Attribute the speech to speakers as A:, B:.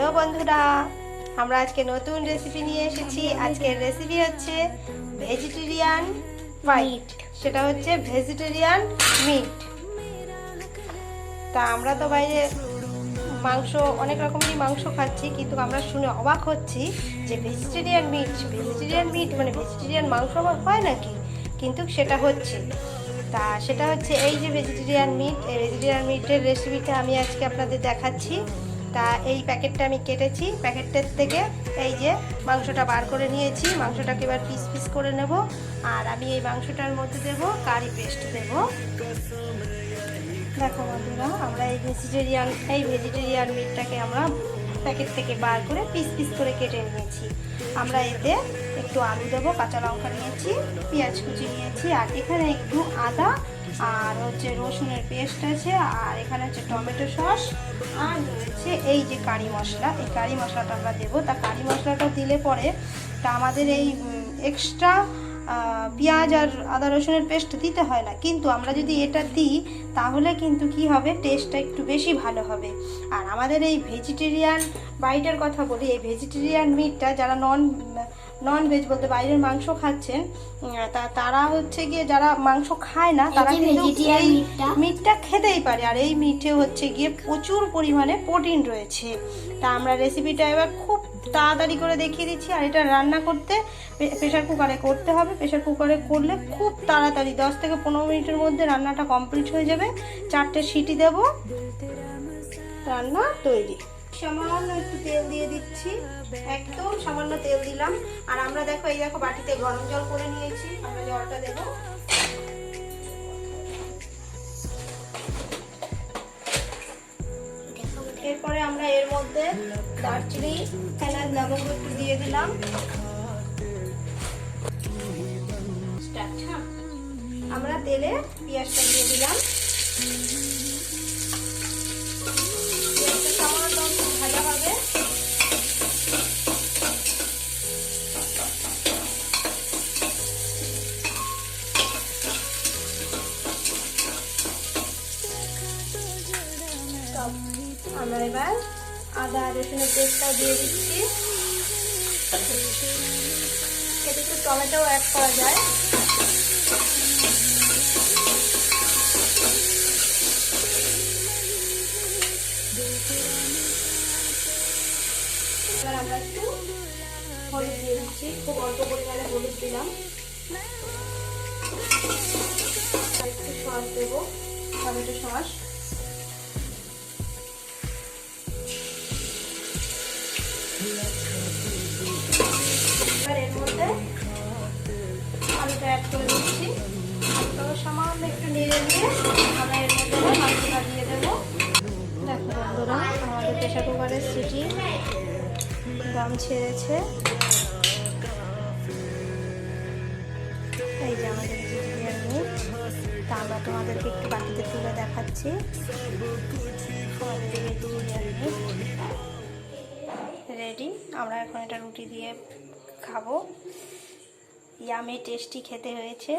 A: Hello বন্ধুরা, আমরা আজকে নতুন রেসিপি নিয়ে এসেছি। আজকের রেসিপি হচ্ছে ভেজিটেরিয়ান মিট, সেটা হচ্ছে ভেজিটেরিয়ান মিট। তা আমরা তো বাইরে মাংস অনেক রকমেরই মাংস খাচ্ছি, কিন্তু আমরা শুনে অবাক হচ্ছি যে ভেজিটেরিয়ান মিট মানে ভেজিটেরিয়ান মাংস হয় নাকি, কিন্তু সেটা হচ্ছে এই যে ভেজিটেরিয়ান মিট। এই ভেজিটেরিয়ান মিটের রেসিপিটা আমি আজকে আপনাদের দেখাচ্ছি। তা এই প্যাকেটটা আমি কেটেছি, প্যাকেটটার থেকে এই যে মাংসটা বার করে নিয়েছি। মাংসটাকে এবার পিস পিস করে নেব, আর আমি এই মাংসটার মধ্যে দেব কারি পেস্ট দেব। দেখো বন্ধুরা, আমরা এই ভেজিটেরিয়ান মিটটাকে আমরা প্যাকেট থেকে বার করে পিস পিস করে কেটে নিয়েছি। আমরা এতে একটু আলু দেবো, কাঁচা লঙ্কা নিয়েছি, পেঁয়াজ কুচি নিয়েছি, আর এখানে একটু আদা আর হচ্ছে রসুনের পেস্ট আছে, আর এখানে হচ্ছে টমেটো সস, আর রয়েছে এই যে কারি মশলা। এই কারি মশলাটা আমরা দেবো। তা কারি মশলাটা দিলে পরে তা আমাদের এই এক্সট্রা পেঁয়াজ আর আদা রসুনের পেস্ট দিতে হয় না, কিন্তু আমরা যদি এটা দিই তাহলে কিন্তু কি হবে, টেস্টটা একটু বেশি ভালো হবে। আর আমাদের এই ভেজিটেরিয়ান বাইটের কথা বলি, এই ভেজিটেরিয়ান মিটটা যারা নন ভেজ বলতে বাইরের মাংস খাচ্ছেন, তারা হচ্ছে গিয়ে যারা মাংস খায় না তারা কিন্তু এই মিটটা খেতেই পারে। আর এই মিটে হচ্ছে গিয়ে প্রচুর পরিমাণে প্রোটিন রয়েছে। তা আমরা রেসিপিটা এবার খুব তাড়াতাড়ি করে দেখিয়ে দিচ্ছি। আর এটা রান্না করতে প্রেশার কুকারে করতে হবে। প্রেশার কুকারে করলে খুব তাড়াতাড়ি 10 থেকে 15 মিনিটের মধ্যে রান্নাটা কমপ্লিট হয়ে যাবে। 4টে সিটি দেব, রান্না তৈরি। সামান্য একটু তেল দিয়ে দিচ্ছি, একদম সামান্য তেল দিলাম। আর আমরা দেখো বাটিতে গরম জল করে নিয়েছি, আমরা জলটা দেব। এরপরে আমরা এর মধ্যে দারচিনি, এলাচ, লবঙ্গ একটু দিয়ে দিলাম। আমরা তেলে পেঁয়াজটা দিয়ে দিলাম। পেঁয়াজটা সামান্য ভাজা হবে। আমরা এবার আদা রসুনের পেস্টটা দিয়ে দিচ্ছি। এতে একটু টমেটো অ্যাড করা যায়। এবার আমরা একটু হলুদ দিয়ে দিচ্ছি, খুব অল্প পরিমাণে হলুদ দিলাম। আর একটু সস দেবো, টমেটো সস। এবার এর মধ্যে আলুটা অ্যাড করে দিচ্ছি। সামান্য একটু নেড়ে দিয়ে আমরা এর মধ্যে মাংসটা দিয়ে দেবো। দেখো বন্ধুরা, আমাদের প্রেশার কুকারের সিটি দম ছেড়েছে। এই যে আমাদের ভেজিটেরিয়ান মিট। তা আমরা তোমাদেরকে একটু বাটিতে তুলে দেখাচ্ছি। আমাদের ভেজিটেরিয়ান মিট রেডি। আমরা এখন এটা রুটি দিয়ে খাবো। ইয়ামি টেস্টি খেতে হয়েছে।